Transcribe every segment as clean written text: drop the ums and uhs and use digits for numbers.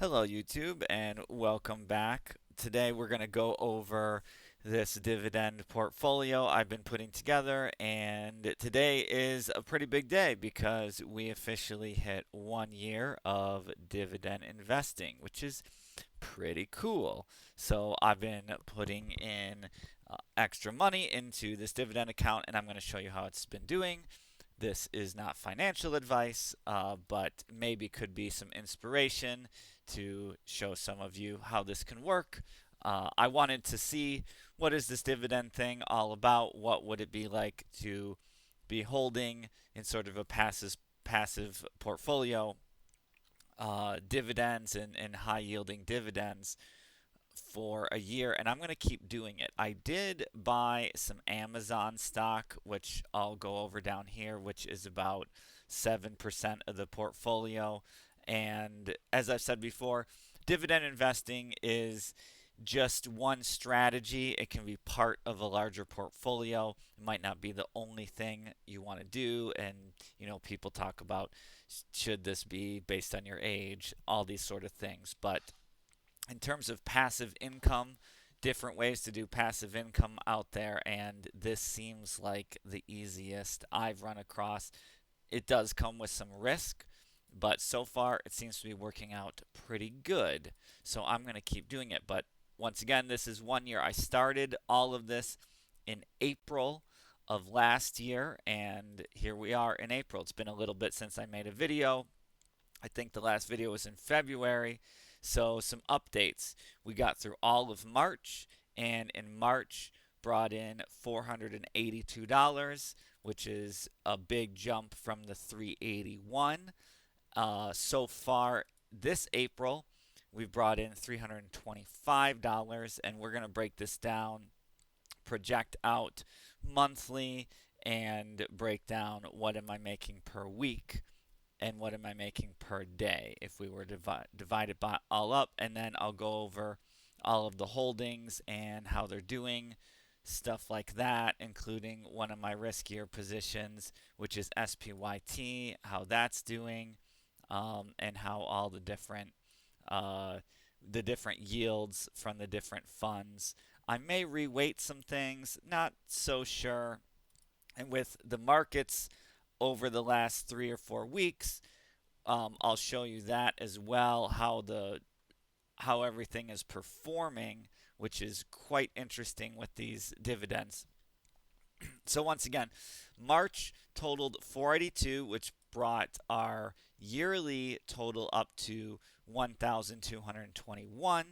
Hello, YouTube, and welcome back. Today we're going to go over this dividend portfolio I've been putting together, and today is a pretty big day because we officially hit 1 year of dividend investing, which is pretty cool. So I've been putting in extra money into this dividend account, and I'm going to show you how it's been doing. This is not financial advice, but maybe could be some inspiration to show some of you how this can work. I wanted to see what is this dividend thing all about? What would it be like to be holding in sort of a passive portfolio, dividends and high yielding dividends for a year, and I'm going to keep doing it. I did buy some Amazon stock, which I'll go over down here, which is about 7% of the portfolio. And as I've said before, dividend investing is just one strategy. It can be part of a larger portfolio. It might not be the only thing you want to do. And, people talk about should this be based on your age, all these sort of things. But in terms of passive income, different ways to do passive income out there, and this seems like the easiest I've run across. It does come with some risk, but so far it seems to be working out pretty good. So I'm going to keep doing it. But once again, this is 1 year. I started all of this in April of last year, and here we are in April. It's been a little bit since I made a video. I think the last video was in February. So, some updates. We got through all of March, and in March, brought in $482, which is a big jump from the 381. So far this April, we've brought in $325, and we're going to break this down, project out monthly, and break down what am I making per week and what am I making per day if we were to divide it by all up. And then I'll go over all of the holdings and how they're doing, stuff like that, including one of my riskier positions, which is SPYT, how that's doing, and how all uh, the different yields from the different funds. I may reweight some things, not so sure. And with the markets over the last 3 or 4 weeks, I'll show you that as well, how everything is performing, which is quite interesting with these dividends. So once again, March totaled 482, which brought our yearly total up to 1,221.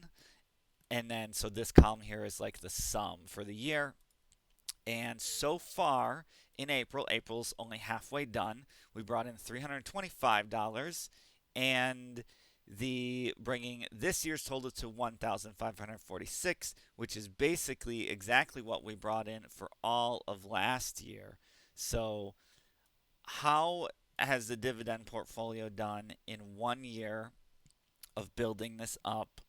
And then so this column here is like the sum for the year. And so far in April, April's only halfway done. We brought in $325, and the bringing this year's total to 1,546, which is basically exactly what we brought in for all of last year. So, how has the dividend portfolio done in 1 year of building this up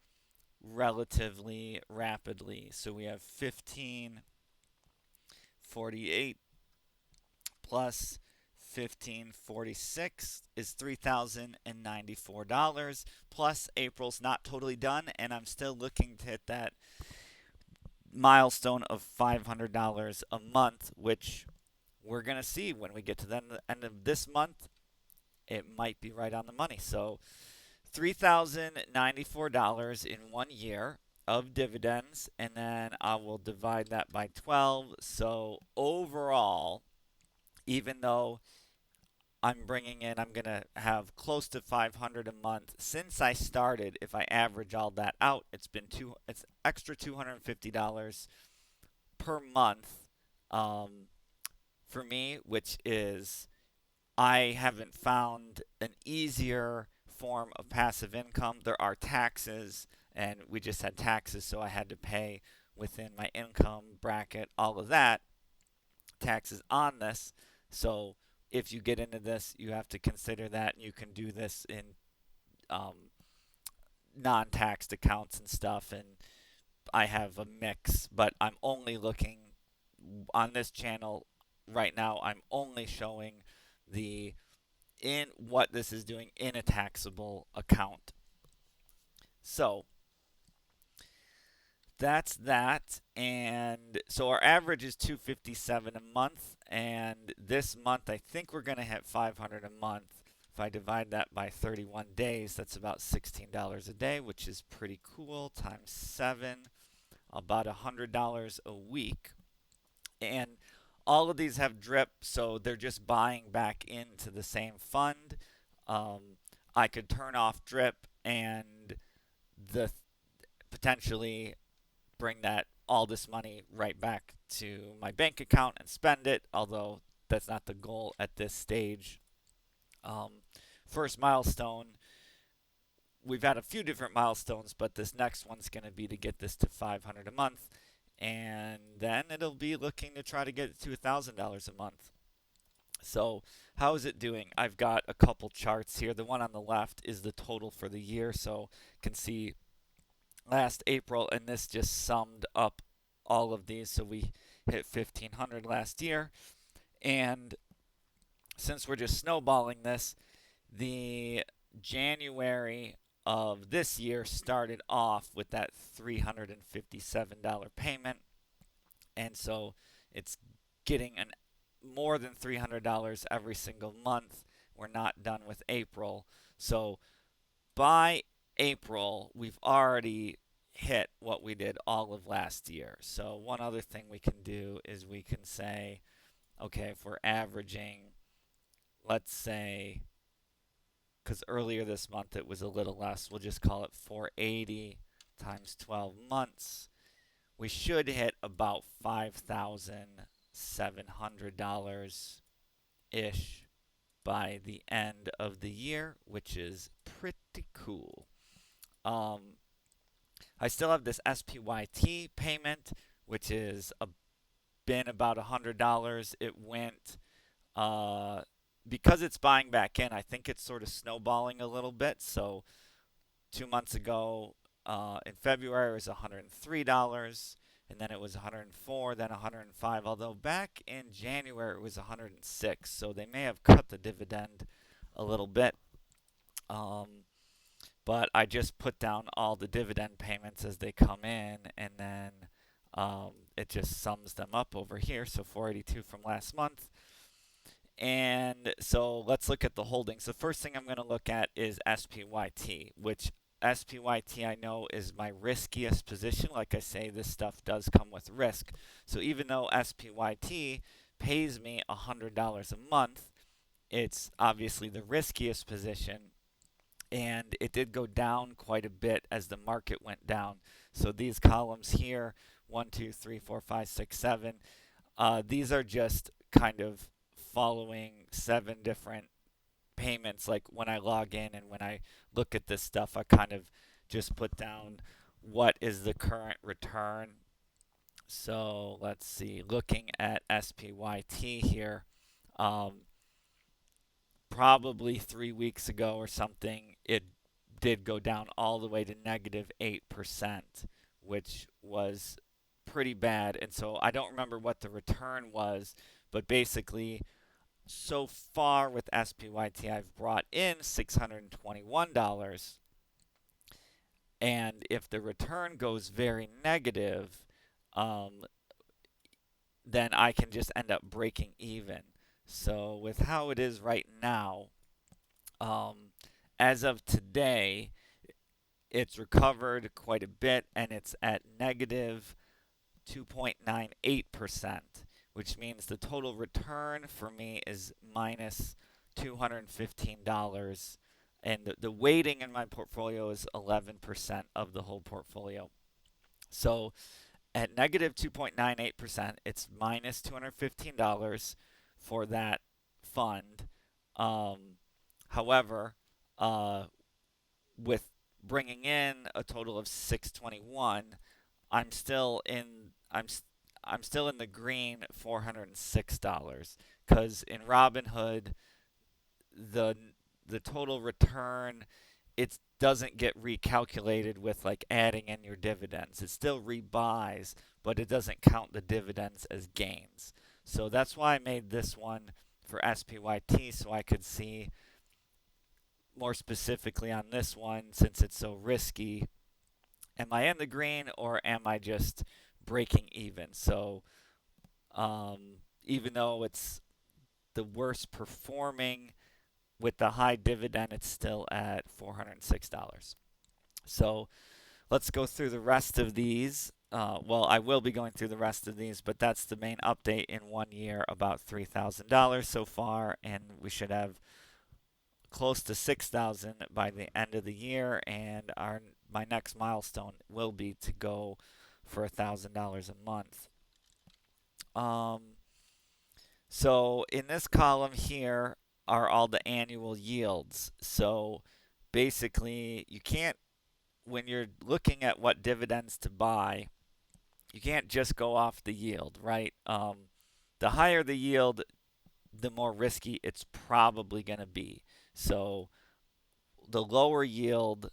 relatively rapidly? So we have 1548 plus 1546 is $3,094 plus April's not totally done, and I'm still looking to hit that milestone of $500 a month, which we're going to see when we get to the end of this month. It might be right on the money. So $3,094 in 1 year of dividends, and then I will divide that by 12. So overall, even though I'm going to have close to 500 a month since I started. If I average all that out, it's extra $250 per month, um, for me, which is I haven't found an easier form of passive income. There are taxes, and we just had taxes, so I had to pay within my income bracket, all of that, taxes on this. So if you get into this, you have to consider that. You can do this in um, non-taxed accounts and stuff. And I have a mix, but I'm only looking on this channel right now. I'm only showing the in what this is doing in a taxable account. So that's that. And so our average is 257 a month, and this month I think we're going to hit 500 a month. If I divide that by 31 days, that's about $16 a day, which is pretty cool. Times 7, about $100 a week. And all of these have drip, so they're just buying back into the same fund. Um, I could turn off drip and the potentially bring that all this money right back to my bank account and spend it, although that's not the goal at this stage. Um, First milestone, we've had a few different milestones, but this next one's going to be to get this to 500 a month, and then it'll be looking to try to get it to $1,000 a month. So, how is it doing? I've got a couple charts here. The one on the left is the total for the year, so you can see last April, and this just summed up all of these. So we hit 1,500 last year, and since we're just snowballing this, the January of this year started off with that $357 payment, and so it's getting an more than $300 every single month. We're not done with April. So by April, we've already hit what we did all of last year. So one other thing we can do is we can say, okay, if we're averaging, let's say, because earlier this month it was a little less, we'll just call it 480 times 12 months. We should hit about $5,700 ish by the end of the year, which is pretty cool. Um, I still have this SPYT payment, which is been about $100. It went uh, because it's buying back in. I think it's sort of snowballing a little bit. So 2 months ago, in February, it was $103, and then it was 104, then 105. Although back in January, it was 106. So they may have cut the dividend a little bit. Um, but I just put down all the dividend payments as they come in, and then it just sums them up over here. So 482 from last month. And so let's look at the holdings. The first thing I'm going to look at is SPYT, which SPYT I know is my riskiest position. Like I say, this stuff does come with risk. So even though SPYT pays me $100 a month, it's obviously the riskiest position, and it did go down quite a bit as the market went down. So these columns here, 1, 2, 3, 4, 5, 6, 7, these are just kind of following 7 different payments. Like when I log in and when I look at this stuff, I kind of just put down what is the current return. So let's see, looking at SPYT here, um, probably 3 weeks ago or something, it did go down all the way to negative 8%, which was pretty bad. And so I don't remember what the return was, but basically, so far with SPYT, I've brought in $621. And if the return goes very negative, um, then I can just end up breaking even. So with how it is right now, um, as of today, it's recovered quite a bit and it's at negative 2.98%, which means the total return for me is minus $215. And the weighting in my portfolio is 11% of the whole portfolio. So at negative 2.98%, it's minus $215 for that fund. However, uh, with bringing in a total of 621, I'm still in I'm still in the green $406 because in Robinhood the the total return, it doesn't get recalculated with like adding in your dividends. It still rebuys, but it doesn't count the dividends as gains. So that's why I made this one for SPYT so I could see more specifically on this one since it's so risky am I in the green or am I just breaking even? So even though it's the worst performing with the high dividend, it's still at $406. So let's go through the rest of these. Well, I will be going through the rest of these, but that's the main update in 1 year, about $3,000 so far, and we should have close to 6,000 by the end of the year. And my next milestone will be to go for $1,000 a month. Um, so in this column here are all the annual yields. So basically, you can't when you're looking at what dividends to buy, you can't just go off the yield, right? The higher the yield, the more risky it's probably going to be. So the lower yield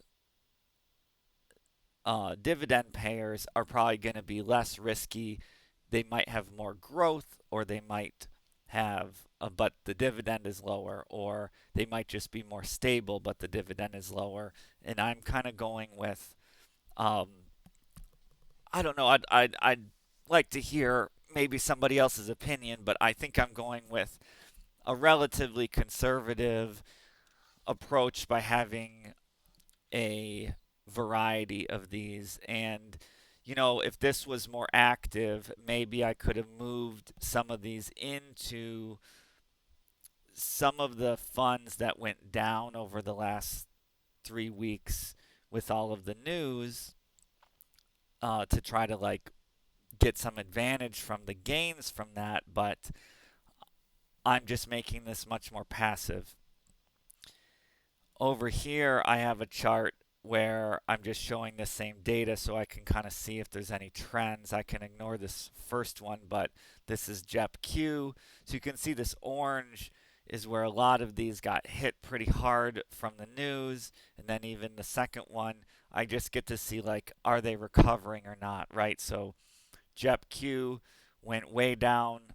dividend payers are probably going to be less risky. They might have more growth, or they might have, but the dividend is lower, or they might just be more stable, but the dividend is lower. And I'm kind of going with um, I don't know. I'd like to hear maybe somebody else's opinion, but I think I'm going with a relatively conservative approach by having a variety of these. And, if this was more active, maybe I could have moved some of these into some of the funds that went down over the last 3 weeks with all of the news to try to like get some advantage from the gains from that, but I'm just making this much more passive. Over here, I have a chart where I'm just showing the same data so I can kind of see if there's any trends. I can ignore this first one, but this is JEPQ. So you can see this orange is where a lot of these got hit pretty hard from the news. And then even the second one, I just get to see like, are they recovering or not, right? So JEPQ went way down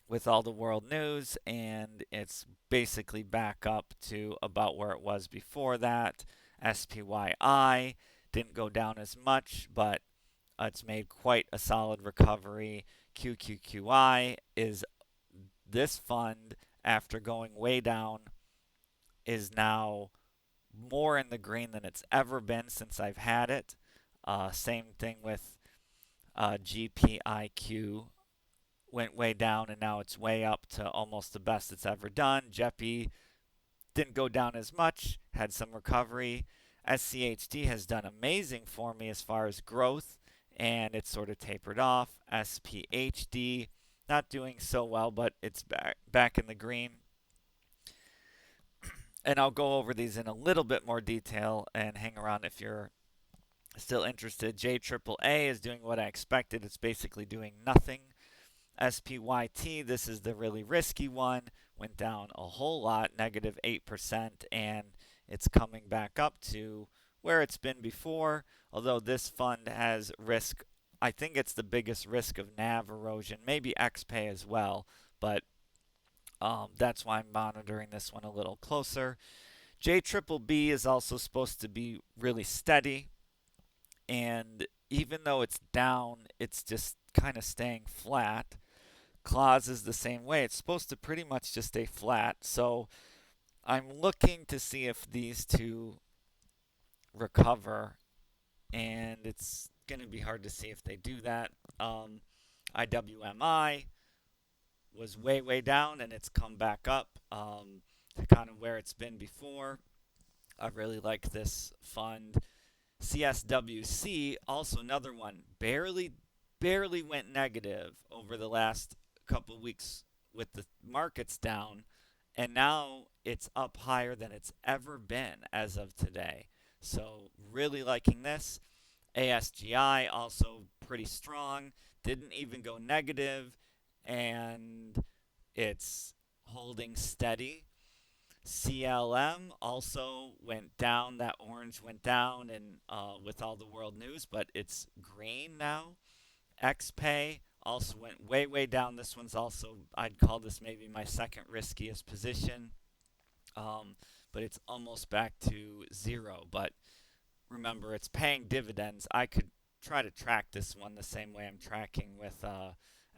with all the world news, and it's basically back up to about where it was before that. SPYI didn't go down as much, but it's made quite a solid recovery. QQQI is this fund, after going way down, is now more in the green than it's ever been since I've had it. Same thing with GPIQ, went way down and now it's way up to almost the best it's ever done. JEPI didn't go down as much, had some recovery. SCHD has done amazing for me as far as growth, and it's sort of tapered off. SPHD not doing so well, but it's back in the green. And I'll go over these in a little bit more detail and hang around if you're still interested. JAAA is doing what I expected. It's basically doing nothing. SPYT, this is the really risky one, went down a whole lot, negative 8%, and it's coming back up to where it's been before, although this fund has risk. I think it's the biggest risk of NAV erosion, maybe XPay as well, but that's why I'm monitoring this one a little closer. JBBB is also supposed to be really steady, and even though it's down, it's just kind of staying flat. Clause is the same way. It's supposed to pretty much just stay flat. So I'm looking to see if these two recover, and it's going to be hard to see if they do that. IWMI was way, way down, and it's come back up to kind of where it's been before. I really like this fund. CSWC, also another one, barely went negative over the last couple of weeks with the markets down, and now it's up higher than it's ever been as of today. So really liking this. ASGI also pretty strong, didn't even go negative, and it's holding steady. CLM also went down. That orange went down, and with all the world news, but it's green now. XPay also went way, way down. This one's also, I'd call this maybe my second riskiest position, but it's almost back to zero. But remember it's paying dividends. I could try to track this one the same way I'm tracking with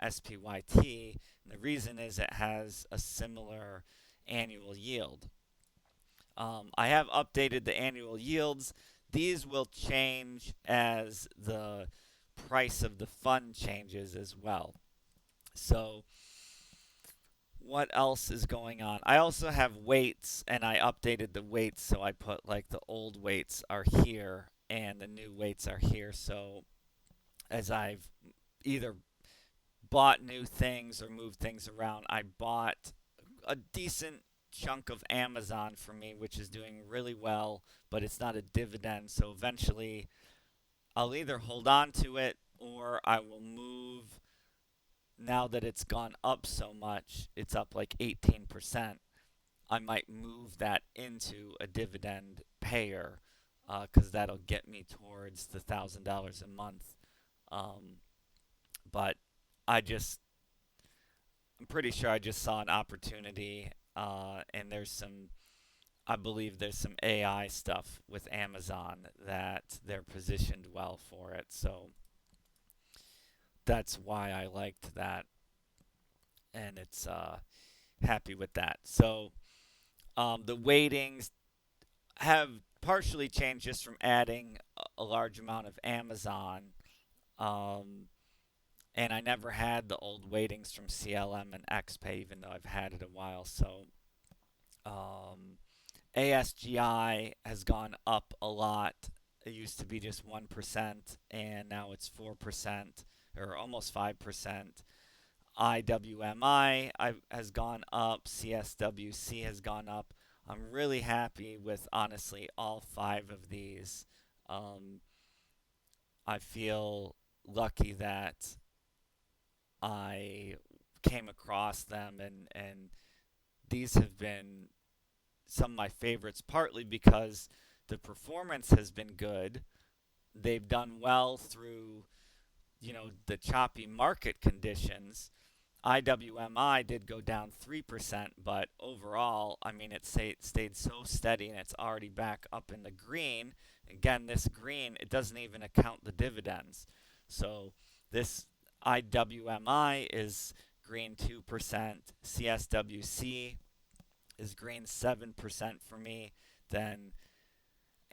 SPYT. And the reason is it has a similar annual yield. I have updated the annual yields. These will change as the price of the fund changes as well. So, what else is going on? I also have weights, and I updated the weights, so I put like the old weights are here and the new weights are here. So, as I've either bought new things or moved things around, I bought a decent chunk of Amazon for me, which is doing really well, but it's not a dividend. So eventually, I'll either hold on to it or I will move. Now that it's gone up so much, it's up like 18%. I might move that into a dividend payer because that'll get me towards the $1,000 a month. Um, but I just I'm pretty sure I just saw an opportunity, and I believe there's some AI stuff with Amazon that they're positioned well for it. So that's why I liked that, and it's happy with that. So the weightings have partially changed just from adding a large amount of Amazon. Um, and I never had the old weightings from CLM and XPay, even though I've had it a while. So Um, ASGI has gone up a lot. It used to be just 1%, and now it's 4%, or almost 5%. has gone up. CSWC has gone up. I'm really happy with, honestly, all five of these. Um, I feel lucky that I came across them, and these have been some of my favorites, partly because the performance has been good. They've done well through, the choppy market conditions. IWMI did go down 3%, but overall, I mean, stayed so steady and it's already back up in the green. Again, this green, it doesn't even account the dividends. So this IWMI is green 2%, CSWC is green 7% for me. Then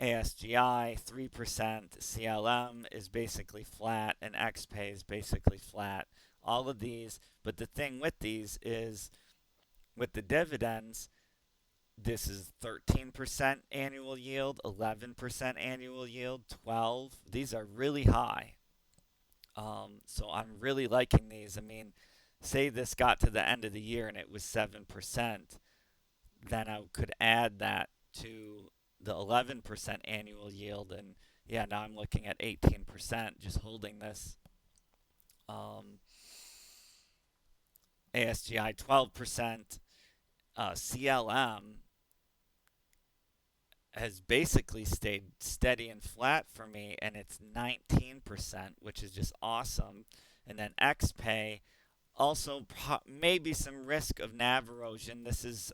ASGI 3%, CLM is basically flat, and XPay is basically flat. All of these, but the thing with these is with the dividends, this is 13% annual yield, 11% annual yield, 12. These are really high. So I'm really liking these. I mean, say this got to the end of the year and it was 7%, then I could add that to the 11% annual yield. And yeah, now I'm looking at 18% just holding this. Um, ASGI 12%. CLM has basically stayed steady and flat for me, and it's 19%, which is just awesome. And then XPay also maybe some risk of nav erosion.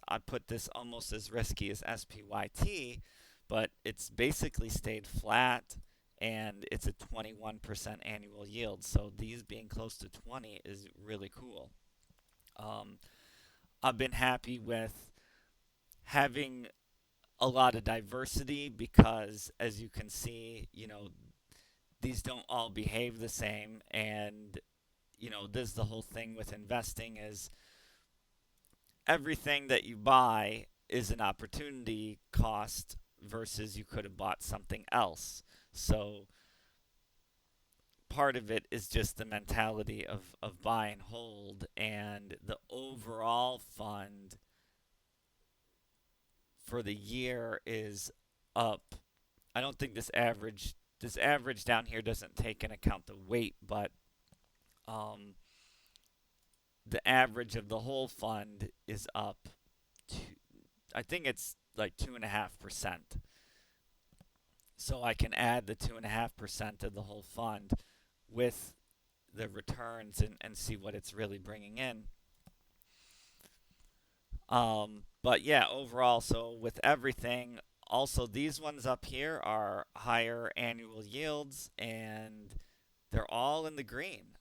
I put this almost as risky as SPYT, but it's basically stayed flat and it's a 21% annual yield. So these being close to 20 is really cool. Um, I've been happy with having a lot of diversity because, as you can see, these don't all behave the same. And this is the whole thing with investing is everything that you buy is an opportunity cost versus you could have bought something else. So part of it is just the mentality of buy and hold, and the overall fund for the year is up. I don't think this average down here doesn't take into account the weight, but um, the average of the whole fund is up to, I think it's like 2.5%. So I can add the 2.5% of the whole fund with the returns and see what it's really bringing in. But yeah, overall, so with everything, Also, these ones up here are higher annual yields, and they're all in the green.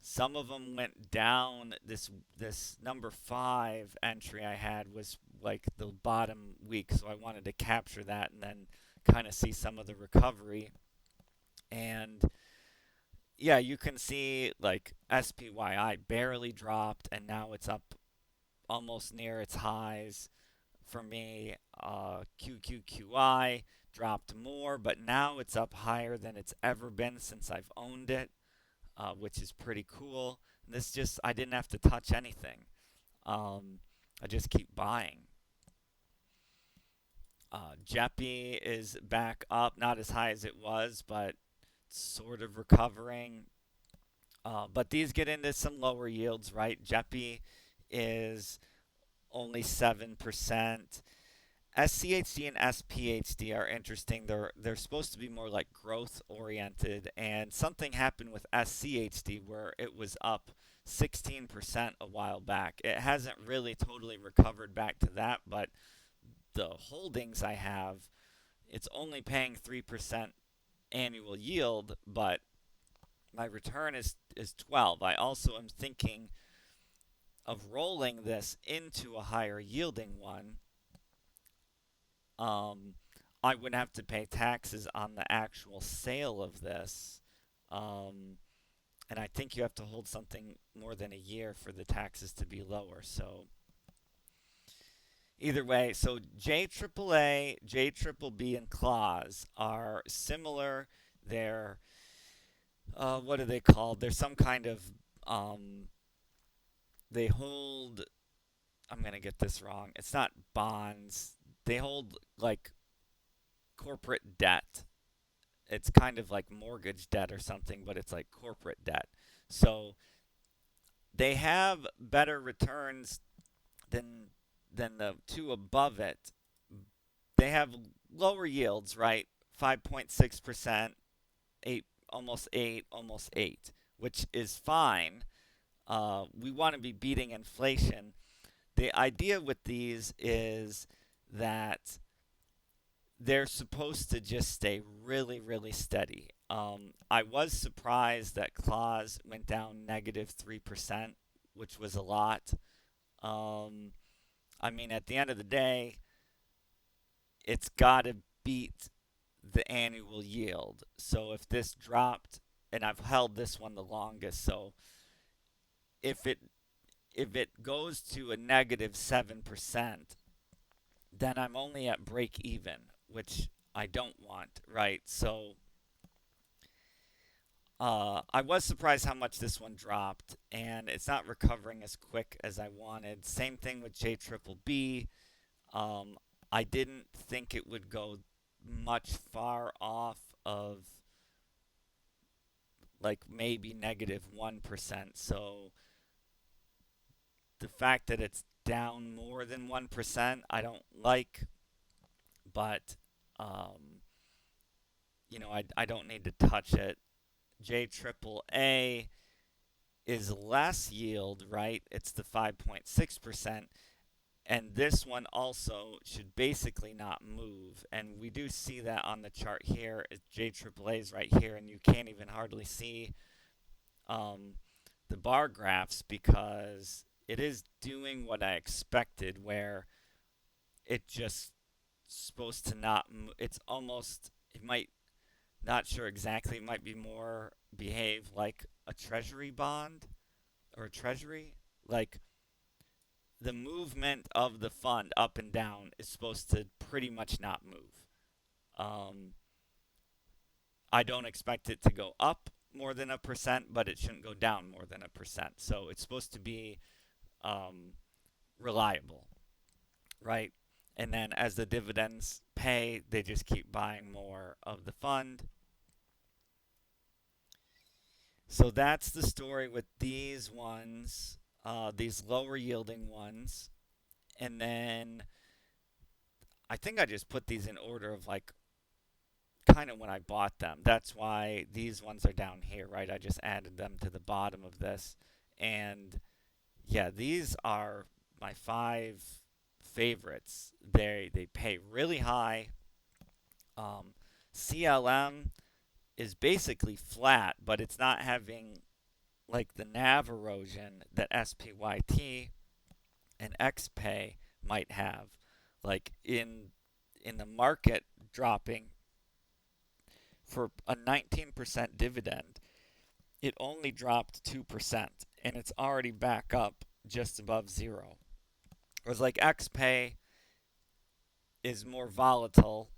Some of them went down. This number five entry I had was like the bottom week, so I wanted to capture that and then kind of see some of the recovery. And yeah, you can see like SPYI barely dropped, and now it's up almost near its highs. For me, QQQI dropped more, but now it's up higher than it's ever been since I've owned it, which is pretty cool. This just, I didn't have to touch anything. I just keep buying. Jeppy is back up, not as high as it was, but sort of recovering. But these get into some lower yields, right? Jeppy is only 7%. SCHD and SPHD are interesting. They're supposed to be more like growth oriented, and something happened with SCHD where it was up 16% a while back. It hasn't really totally recovered back to that, but the holdings I have, it's only paying 3% annual yield, but my return is 12. I also am thinking of rolling this into a higher yielding one. um, I would have to pay taxes on the actual sale of this. Um, and I think you have to hold something more than a year for the taxes to be lower. So either way, so JAAA, JBBB, and clause are similar. They're what are they called? They're some kind of they hold. I'm gonna get this wrong. It's not bonds. They hold like corporate debt. It's kind of like mortgage debt or something, but it's like corporate debt. So they have better returns than the two above it. They have lower yields, right? 5.6%, 8, almost 8, almost 8, which is fine. We want to be beating inflation. The idea with these is that they're supposed to just stay really, really steady. I was surprised that clause went down negative 3%, which was a lot. Um, I mean, at the end of the day, it's got to beat the annual yield. So if this dropped, and I've held this one the longest, so if it goes to a negative 7%, then I'm only at break even, which I don't want, right? So I was surprised how much this one dropped, and it's not recovering as quick as I wanted. Same thing with JBBB. Um, I didn't think it would go much far off of like maybe negative 1%. So the fact that it's down more than 1%, I don't like, but um, I don't need to touch it. JAAA is less yield, right? It's the 5.6%. And this one also should basically not move. And we do see that on the chart here. JAAA is right here, and you can't even hardly see um, the bar graphs because it is doing what I expected, where it just supposed to not. It's almost. It might not sure exactly. It might be more behave like a treasury bond or a treasury. Like the movement of the fund up and down is supposed to pretty much not move. Um, I don't expect it to go up more than 1%, but it shouldn't go down more than 1%. So it's supposed to be um, reliable, right? And then as the dividends pay, they just keep buying more of the fund. So that's the story with these ones, these lower yielding ones. And then I think I just put these in order of like kind of when I bought them. That's why these ones are down here, right? I just added them to the bottom of this. And yeah, these are my five favorites. They pay really high. Um, CLM is basically flat, but it's not having like the nav erosion that SPYT and XPay might have. Like in the market dropping for a 19% dividend, it only dropped 2% and it's already back up just above zero. Whereas like XPay is more volatile,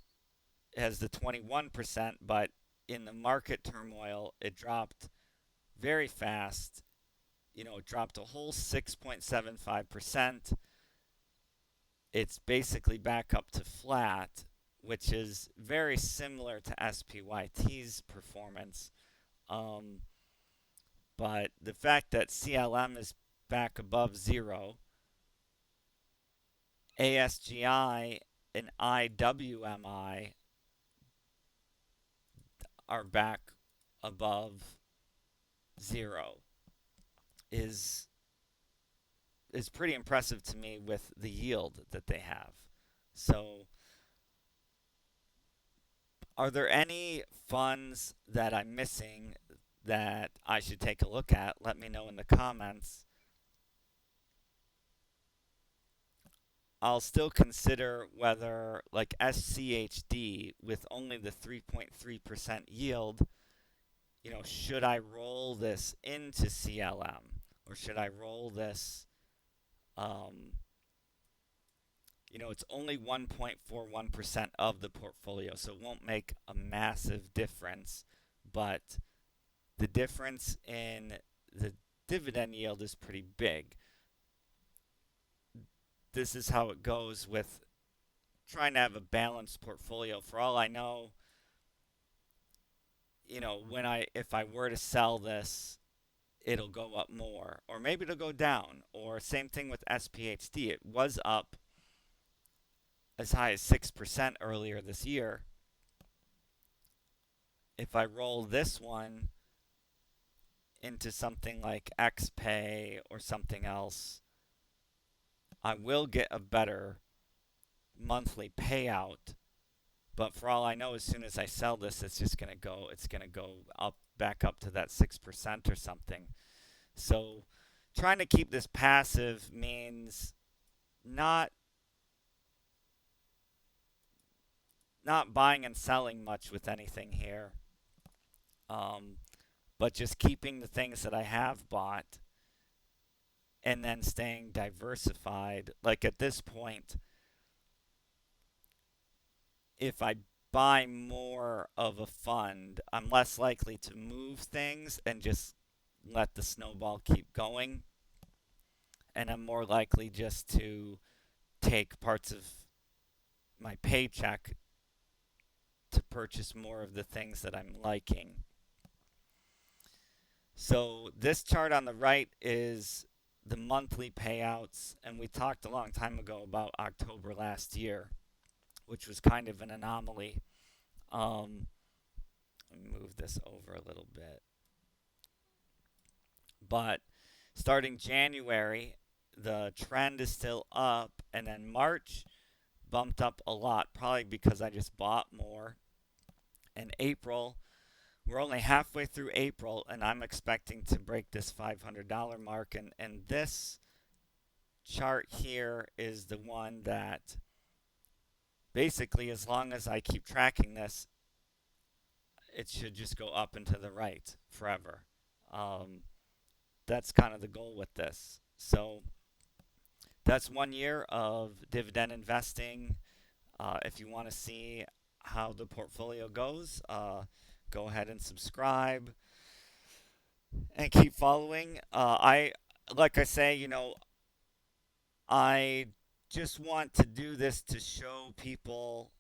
has the 21%, but in the market turmoil, it dropped very fast. It dropped a whole 6.75%. It's basically back up to flat, which is very similar to SPYT's performance. Um, but the fact that CLM is back above zero, ASGI and IWMI are back above zero is is pretty impressive to me with the yield that they have. So, are there any funds that I'm missing that I should take a look at? Let me know in the comments. I'll still consider whether, like SCHD, with only the 3.3% yield, should I roll this into CLM or should I roll this? Um, it's only 1.41% of the portfolio, so it won't make a massive difference. But the difference in the dividend yield is pretty big. This is how it goes with trying to have a balanced portfolio. For all I know, if I were to sell this, it'll go up more, or maybe it'll go down. Or same thing with SPHD. It was up as high as 6% earlier this year. If I roll this one into something like XPay or something else, I will get a better monthly payout. But for all I know, as soon as I sell this, it's gonna go up back up to that 6% or something. So trying to keep this passive means not not buying and selling much with anything here, um, but just keeping the things that I have bought and then staying diversified. Like at this point, if I buy more of a fund, I'm less likely to move things and just let the snowball keep going. And I'm more likely just to take parts of my paycheck to purchase more of the things that I'm liking. So this chart on the right is the monthly payouts, and we talked a long time ago about October last year, which was kind of an anomaly. Let me move this over a little bit. But starting January, the trend is still up, and then March bumped up a lot, probably because I just bought more. And April, we're only halfway through April, and I'm expecting to break this $500 mark. And this chart here is the one that basically, as long as I keep tracking this, it should just go up and to the right forever. That's kind of the goal with this. So that's 1 year of dividend investing. If you want to see how the portfolio goes, go ahead and subscribe and keep following. Like I say, I just want to do this to show people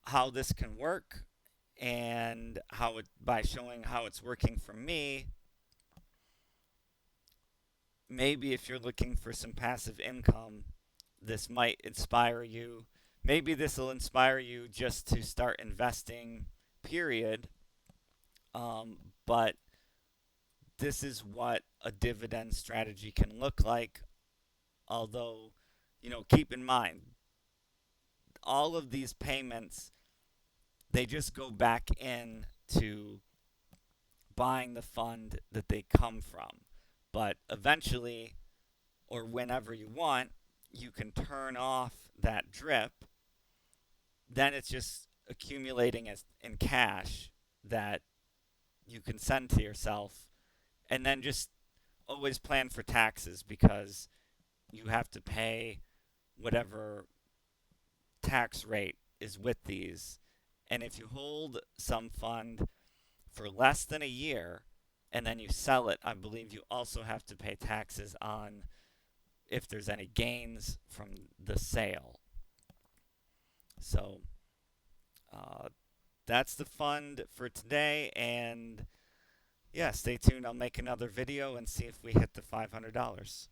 how this can work and by showing how it's working for me. Maybe if you're looking for some passive income, this might inspire you. Maybe this will inspire you just to start investing, period. But this is what a dividend strategy can look like. Although, keep in mind, all of these payments, they just go back in to buying the fund that they come from. But eventually, or whenever you want, you can turn off that drip. Then it's just accumulating as in cash that you can send to yourself, and then just always plan for taxes, because you have to pay whatever tax rate is with these. And if you hold some fund for less than a year and then you sell it, I believe you also have to pay taxes on if there's any gains from the sale. So uh, that's the fund for today. And yeah, stay tuned. I'll make another video and see if we hit the $500.